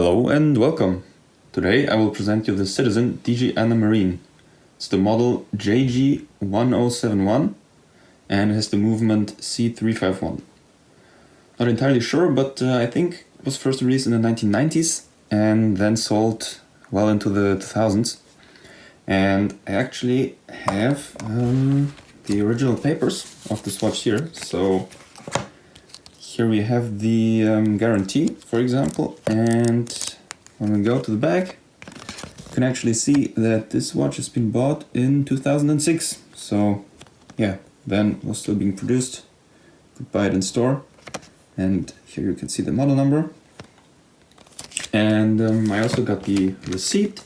Hello and welcome. Today I will present you the Citizen Digi-Ana Marine. It's the model JG1071 and it has the movement C351. Not entirely sure, but I think it was first released in the 1990s and then sold well into the 2000s. And I actually have the original papers of this watch here. So here we have the guarantee, for example, and when we go to the back, you can actually see that this watch has been bought in 2006. So yeah, then it was still being produced. You could buy it in store, and here you can see the model number. And I also got the receipt,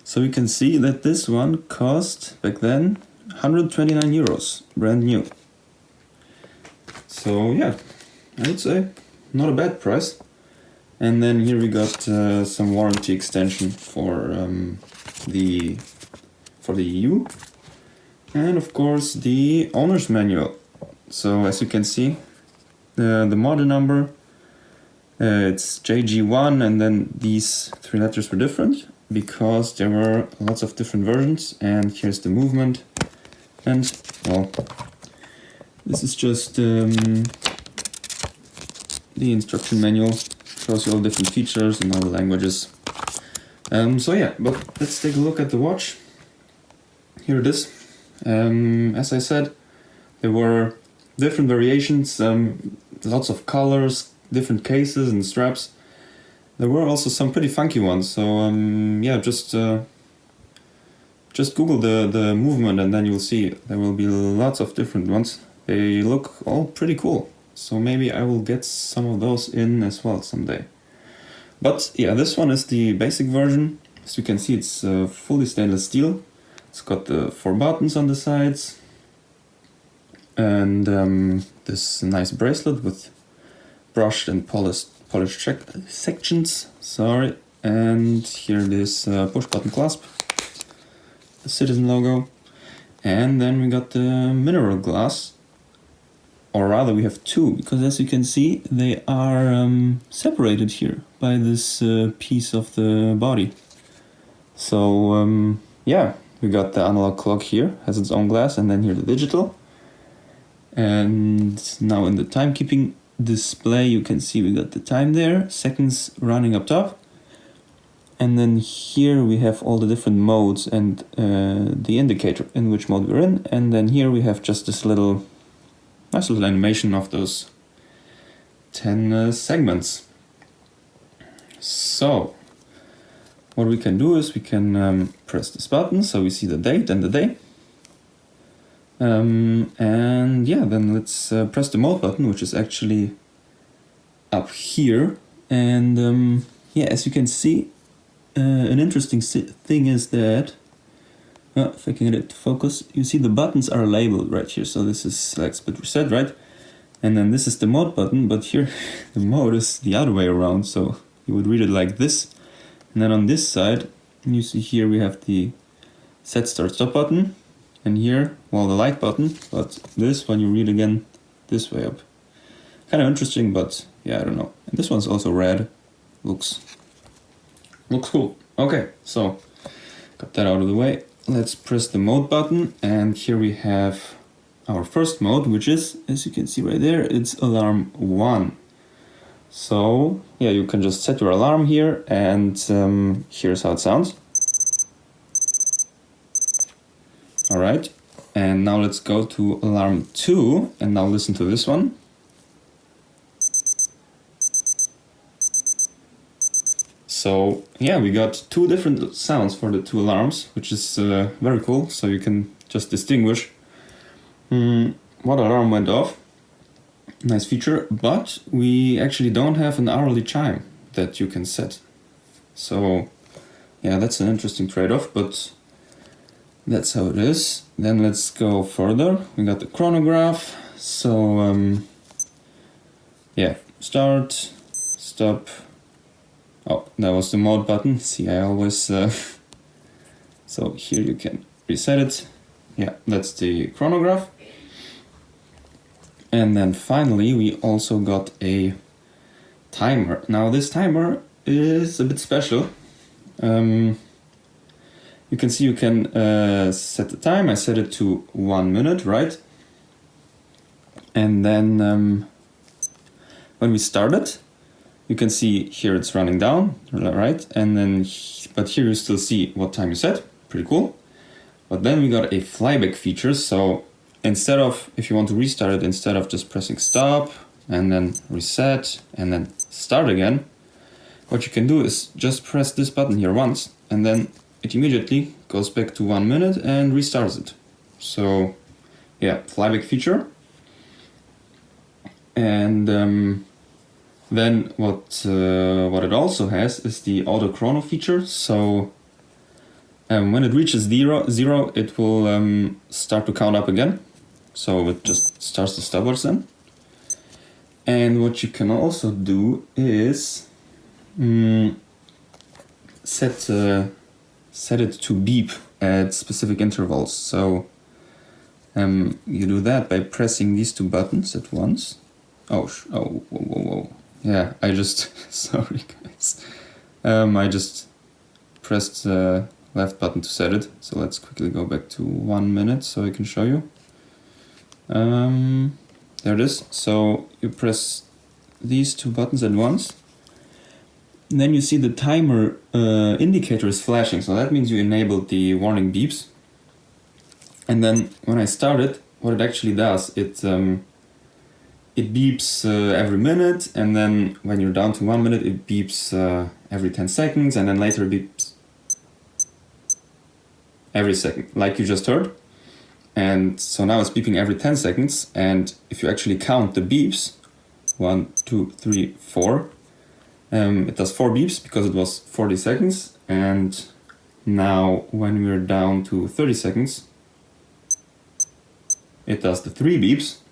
so you can see that this one cost back then 129 euros, brand new. So yeah, I would say not a bad price. And then here we got some warranty extension for the EU, and of course the owner's manual. So as you can see, the model number, it's JG1, and then these three letters were different because there were lots of different versions. And here's the movement, and well, this is just the instruction manual. Shows you all different features and all the languages. So yeah, but let's take a look at the watch. Here it is. As I said, there were different variations, lots of colors, different cases and straps. There were also some pretty funky ones. So yeah, just Google the movement and then you'll see there will be lots of different ones. They look all pretty cool. So maybe I will get some of those in as well someday. But yeah, this one is the basic version. As you can see, it's fully stainless steel. It's got the 4 buttons on the sides. And this nice bracelet with brushed and polished sections. Sorry. And here this push button clasp. The Citizen logo. And then we got the mineral glass. Or rather, we have two, because as you can see, they are separated here by this piece of the body. So yeah, we got the analog clock here, has its own glass, and then here the digital. And now in the timekeeping display, you can see we got the time there, seconds running up top. And then here we have all the different modes and the indicator in which mode we're in. And then here we have just this nice little animation of those 10 segments. So what we can do is we can press this button so we see the date and the day. And yeah, then let's press the mode button, which is actually up here. And yeah, as you can see, an interesting thing is that if I can get it to focus, you see the buttons are labeled right here. So this is like split reset, right? And then this is the mode button, but here the mode is the other way around. So you would read it like this. And then on this side, you see here we have the set start stop button. And here, well, the light button, but this one you read again this way up. Kind of interesting, but yeah, I don't know. And this one's also red. Looks cool. Okay, so got that out of the way. Let's press the mode button, and here we have our first mode, which is, as you can see right there, it's alarm 1. So yeah, you can just set your alarm here, and here's how it sounds. Alright, and now let's go to alarm 2, and now listen to this one. So yeah, we got 2 different sounds for the 2 alarms, which is very cool. So you can just distinguish what alarm went off. Nice feature, but we actually don't have an hourly chime that you can set. So yeah, that's an interesting trade-off, but that's how it is. Then let's go further. We got the chronograph. So yeah, start, stop. Oh, that was the mode button. See, I always... So here you can reset it. Yeah, that's the chronograph. And then finally we also got a timer. Now this timer is a bit special. You can see you can set the time. I set it to 1 minute, right? And then when we start it, you can see here it's running down, right? And then, but here you still see what time you set. Pretty cool. But then we got a flyback feature. So instead of, if you want to restart it, instead of just pressing stop and then reset and then start again, what you can do is just press this button here once, and then it immediately goes back to 1 minute and restarts it. So yeah, flyback feature. And then what it also has is the auto chrono feature. So when it reaches zero, it will start to count up again. So it just starts the stopwatch then. And what you can also do is set it to beep at specific intervals. So you do that by pressing these two buttons at once. Whoa. Yeah, I just, sorry guys. I just pressed the left button to set it. So let's quickly go back to 1 minute so I can show you. There it is. So you press these two buttons at once. And then you see the timer indicator is flashing. So that means you enabled the warning beeps. And then when I start it, what it actually does, it beeps every minute, and then when you're down to 1 minute, it beeps every 10 seconds, and then later it beeps every second, like you just heard. And so now it's beeping every 10 seconds, and if you actually count the beeps, 1, 2, 3, 4, it does 4 beeps because it was 40 seconds, and now when we're down to 30 seconds, it does the 3 beeps.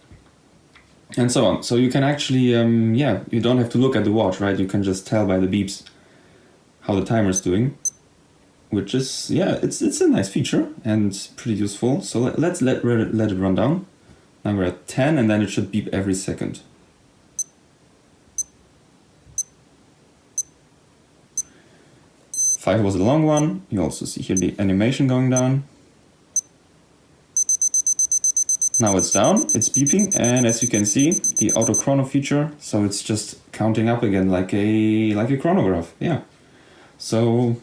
And so on. So you can actually, you don't have to look at the watch, right? You can just tell by the beeps how the timer's doing, which is, it's a nice feature and pretty useful. So let's let it run down. Now we're at 10, and then it should beep every second. Five was a long one. You also see here the animation going down. Now it's down, it's beeping, and as you can see, the auto chrono feature, so it's just counting up again like a chronograph, yeah. So,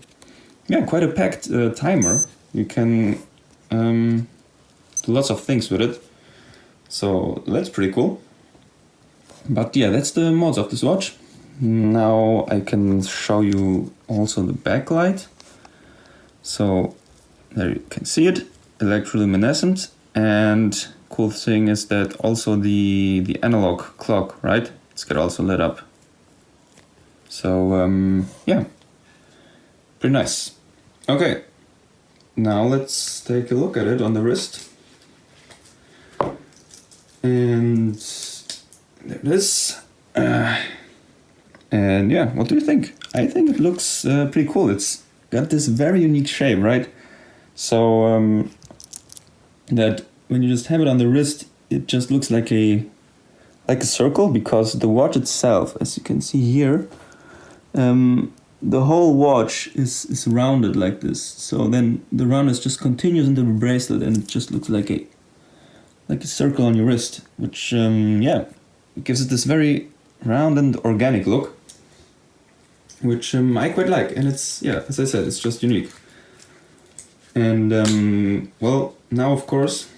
yeah, quite a packed timer. You can do lots of things with it, so that's pretty cool. But yeah, that's the mods of this watch. Now I can show you also the backlight. So there you can see it, electroluminescent, and cool thing is that also the analog clock, right? It's got also lit up. So yeah, pretty nice. Okay, now let's take a look at it on the wrist. And there it is. And yeah, what do you think? I think it looks pretty cool. It's got this very unique shape, right? So that when you just have it on the wrist, it just looks like a circle, because the watch itself, as you can see here, the whole watch is rounded like this. So then the roundness just continues into the bracelet, and it just looks like a circle on your wrist, which it gives it this very round and organic look, which I quite like. And it's, as I said, it's just unique. And well, now of course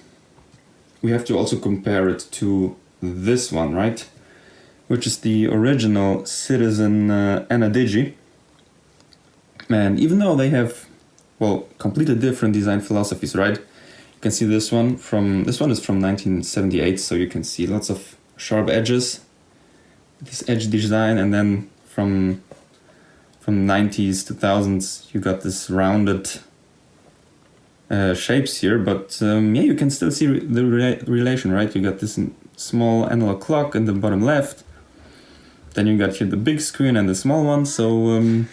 we have to also compare it to this one, right? Which is the original Citizen Ana-Digi. And even though they have, well, completely different design philosophies, right? You can see this one is from 1978, so you can see lots of sharp edges, this edge design, and then from 90s, 2000s, you got this rounded shapes here, but you can still see the relation, right? You got this small analog clock in the bottom left, then you got here the big screen and the small one. So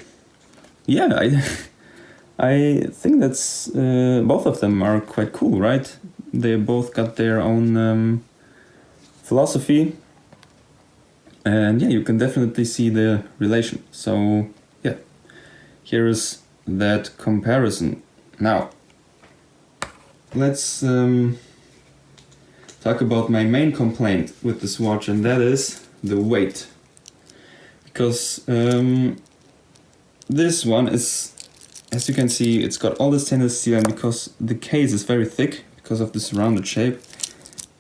I think that's both of them are quite cool, right? They both got their own philosophy, and you can definitely see the relation. So here is that comparison. Now, let's talk about my main complaint with this watch, and that is the weight. Because this one is, as you can see, it's got all the stainless steel, and because the case is very thick, because of this rounded shape,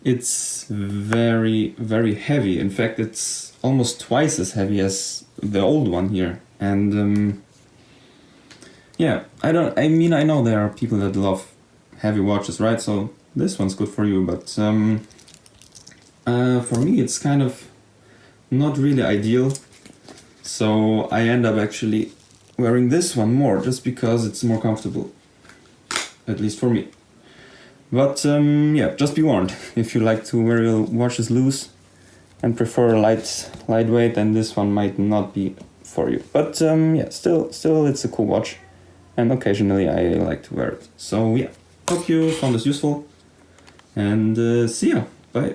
it's very, very heavy. In fact, it's almost twice as heavy as the old one here. And yeah, I know there are people that love heavy watches, right? So this one's good for you, but for me it's kind of not really ideal. So I end up actually wearing this one more, just because it's more comfortable, at least for me. But yeah, just be warned, if you like to wear your watches loose and prefer lightweight, then this one might not be for you. But yeah, still it's a cool watch, and occasionally I like to wear it. So yeah, hope you found this useful, and see ya, bye.